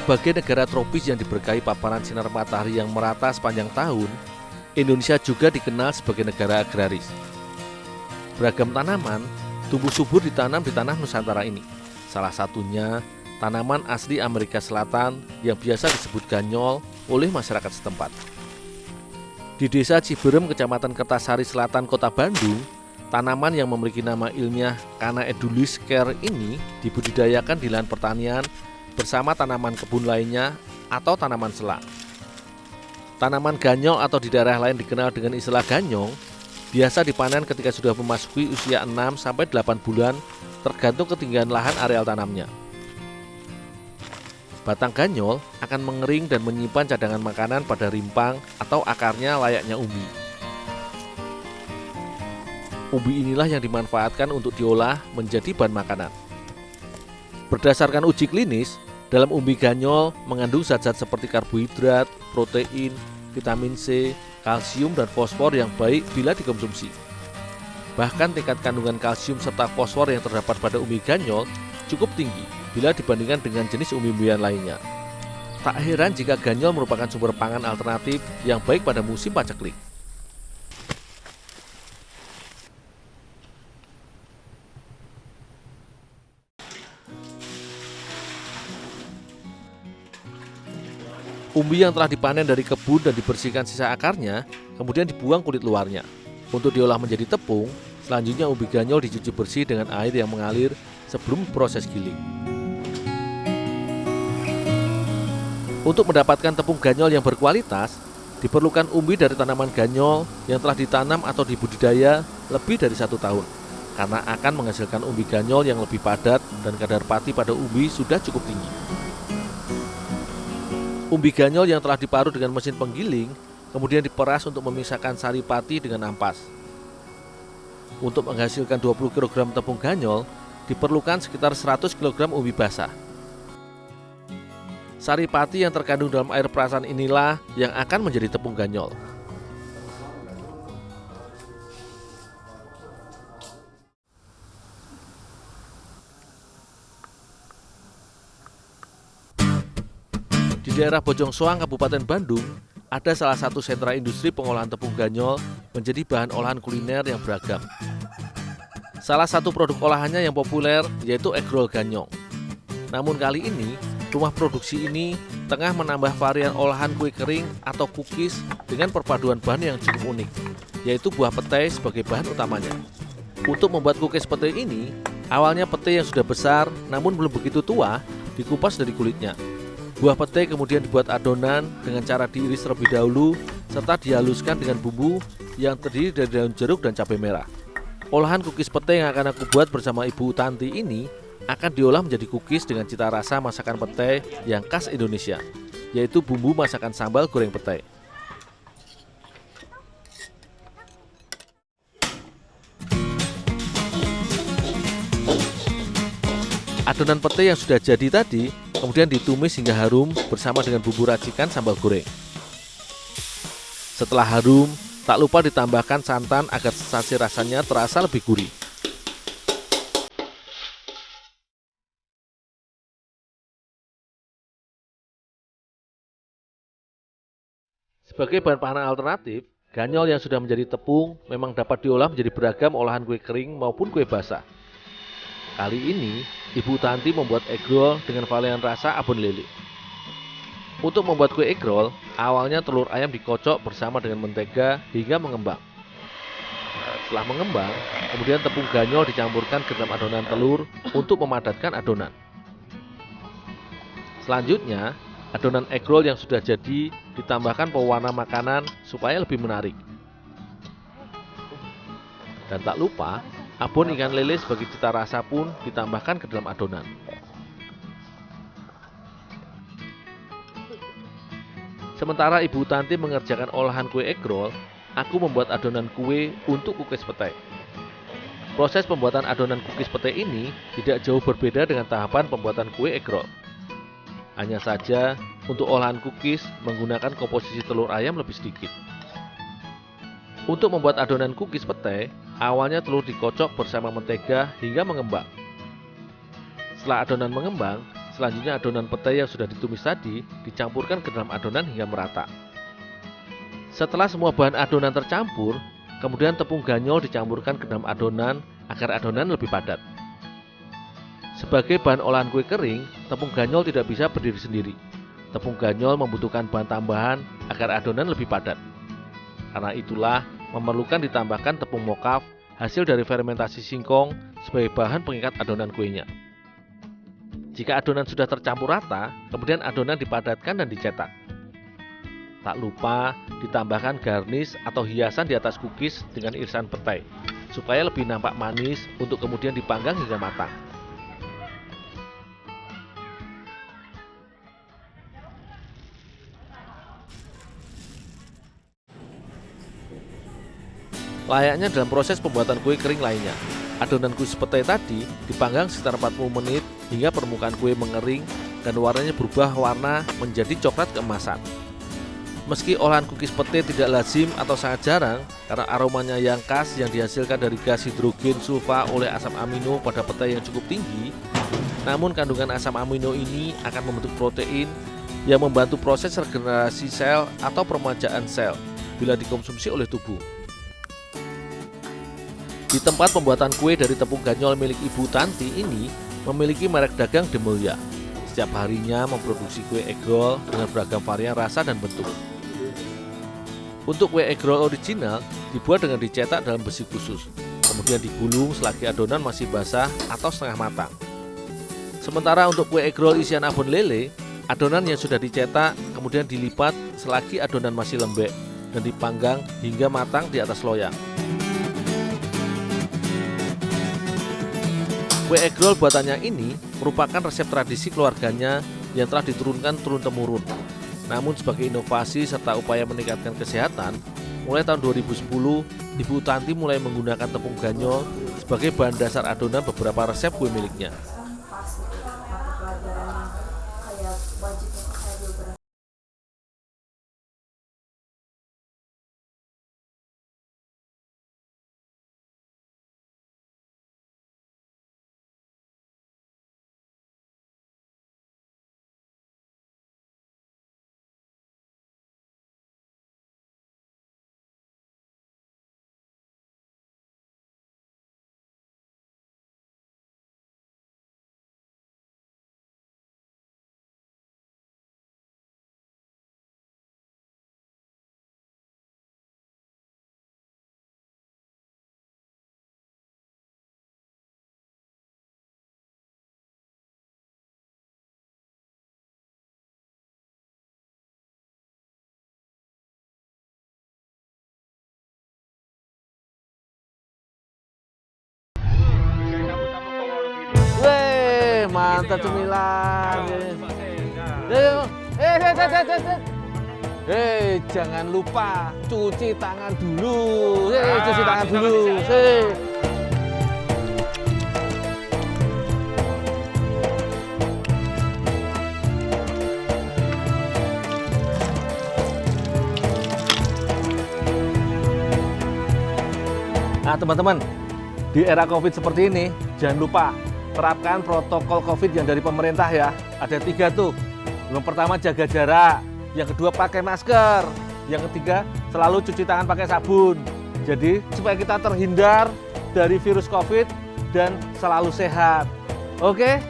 Sebagai negara tropis yang diberkahi paparan sinar matahari yang merata sepanjang tahun, Indonesia juga dikenal sebagai negara agraris. Beragam tanaman tumbuh subur ditanam di tanah Nusantara ini. Salah satunya tanaman asli Amerika Selatan yang biasa disebut ganyol oleh masyarakat setempat. Di Desa Ciberem, Kecamatan Kertasari Selatan, Kota Bandung, tanaman yang memiliki nama ilmiah Canna edulis Kerr ini dibudidayakan di lahan pertanian bersama tanaman kebun lainnya atau tanaman selang. Tanaman ganyol atau di daerah lain dikenal dengan istilah ganyong biasa dipanen ketika sudah memasuki usia 6-8 bulan tergantung ketinggian lahan areal tanamnya. Batang ganyol akan mengering dan menyimpan cadangan makanan pada rimpang atau akarnya layaknya umbi. Umbi inilah yang dimanfaatkan untuk diolah menjadi bahan makanan. Berdasarkan uji klinis, dalam umbi ganyol mengandung zat-zat seperti karbohidrat, protein, vitamin C, kalsium, dan fosfor yang baik bila dikonsumsi. Bahkan tingkat kandungan kalsium serta fosfor yang terdapat pada umbi ganyol cukup tinggi bila dibandingkan dengan jenis umbi-umbian lainnya. Tak heran jika ganyol merupakan sumber pangan alternatif yang baik pada musim paceklik. Umbi yang telah dipanen dari kebun dan dibersihkan sisa akarnya, kemudian dibuang kulit luarnya. Untuk diolah menjadi tepung, selanjutnya umbi ganyol dicuci bersih dengan air yang mengalir sebelum proses giling. Untuk mendapatkan tepung ganyol yang berkualitas, diperlukan umbi dari tanaman ganyol yang telah ditanam atau dibudidaya lebih dari 1 tahun, karena akan menghasilkan umbi ganyol yang lebih padat dan kadar pati pada umbi sudah cukup tinggi. Umbi ganyol yang telah diparut dengan mesin penggiling kemudian diperas untuk memisahkan sari pati dengan ampas. Untuk menghasilkan 20 kg tepung ganyol diperlukan sekitar 100 kg umbi basah. Sari pati yang terkandung dalam air perasan inilah yang akan menjadi tepung ganyol. Di daerah Bojong Soang, Kabupaten Bandung, ada salah satu sentra industri pengolahan tepung ganyol menjadi bahan olahan kuliner yang beragam. Salah satu produk olahannya yang populer yaitu egg roll ganyong. Namun kali ini, rumah produksi ini tengah menambah varian olahan kue kering atau cookies dengan perpaduan bahan yang cukup unik, yaitu buah petai sebagai bahan utamanya. Untuk membuat cookies petai ini, awalnya petai yang sudah besar namun belum begitu tua dikupas dari kulitnya. Buah petai kemudian dibuat adonan dengan cara diiris terlebih dahulu serta dihaluskan dengan bumbu yang terdiri dari daun jeruk dan cabai merah. Olahan cookies petai yang akan aku buat bersama Ibu Tanti ini akan diolah menjadi cookies dengan cita rasa masakan petai yang khas Indonesia, yaitu bumbu masakan sambal goreng petai. Adonan petai yang sudah jadi tadi kemudian ditumis hingga harum bersama dengan bumbu racikan sambal goreng. Setelah harum, tak lupa ditambahkan santan agar sensasi rasanya terasa lebih gurih. Sebagai bahan pangan alternatif, ganyol yang sudah menjadi tepung memang dapat diolah menjadi beragam olahan kue kering maupun kue basah. Kali ini, Ibu Tanti membuat egg roll dengan varian rasa abon lele. Untuk membuat kue egg roll, awalnya telur ayam dikocok bersama dengan mentega hingga mengembang. Setelah mengembang, kemudian tepung ganyol dicampurkan ke dalam adonan telur untuk memadatkan adonan. Selanjutnya, adonan egg roll yang sudah jadi ditambahkan pewarna makanan supaya lebih menarik. Dan tak lupa, abon ikan lele sebagai cita rasa pun ditambahkan ke dalam adonan. Sementara Ibu Tanti mengerjakan olahan kue egg roll, aku membuat adonan kue untuk cookies petai. Proses pembuatan adonan cookies petai ini tidak jauh berbeda dengan tahapan pembuatan kue egg roll. Hanya saja, untuk olahan cookies menggunakan komposisi telur ayam lebih sedikit. Untuk membuat adonan cookies petai, awalnya telur dikocok bersama mentega hingga mengembang. Setelah adonan mengembang, Selanjutnya adonan petai yang sudah ditumis tadi dicampurkan ke dalam adonan hingga merata. Setelah semua bahan adonan tercampur, kemudian tepung ganyol dicampurkan ke dalam adonan agar adonan lebih padat. Sebagai bahan olahan kue kering, tepung ganyol tidak bisa berdiri sendiri. Tepung ganyol membutuhkan bahan tambahan agar adonan lebih padat. Karena itulah memerlukan ditambahkan tepung mokaf hasil dari fermentasi singkong sebagai bahan pengikat adonan kuenya. Jika adonan sudah tercampur rata, kemudian adonan dipadatkan dan dicetak. Tak lupa ditambahkan garnish atau hiasan di atas cookies dengan irisan petai, supaya lebih nampak manis untuk kemudian dipanggang hingga matang. Layaknya dalam proses pembuatan kue kering lainnya, adonan cookies petai tadi dipanggang sekitar 40 menit hingga permukaan kue mengering dan warnanya berubah warna menjadi coklat keemasan. Meski olahan cookies petai tidak lazim atau sangat jarang karena aromanya yang khas yang dihasilkan dari gas hidrogen sulfa oleh asam amino pada petai yang cukup tinggi, namun kandungan asam amino ini akan membentuk protein yang membantu proses regenerasi sel atau peremajaan sel bila dikonsumsi oleh tubuh. Di tempat pembuatan kue dari tepung ganyol milik Ibu Tanti ini memiliki merek dagang Demelia. Setiap harinya memproduksi kue egg roll dengan beragam varian rasa dan bentuk. Untuk kue egg roll original dibuat dengan dicetak dalam besi khusus, kemudian digulung selagi adonan masih basah atau setengah matang. Sementara untuk kue egg roll isian abon lele, adonan yang sudah dicetak kemudian dilipat selagi adonan masih lembek dan dipanggang hingga matang di atas loyang. Kue egg roll buatannya ini merupakan resep tradisi keluarganya yang telah diturunkan turun-temurun. Namun sebagai inovasi serta upaya meningkatkan kesehatan, mulai tahun 2010, Ibu Tanti mulai menggunakan tepung ganyol sebagai bahan dasar adonan beberapa resep kue miliknya. Weh, mantap cemilan. Jangan lupa cuci tangan dulu. Cuci tangan dulu. Nah, teman-teman, di era COVID seperti ini, jangan lupa terapkan protokol COVID yang dari pemerintah ya. Ada 3 tuh. Yang pertama jaga jarak, yang kedua pakai masker, yang ketiga selalu cuci tangan pakai sabun. Jadi supaya kita terhindar dari virus COVID dan selalu sehat. Oke?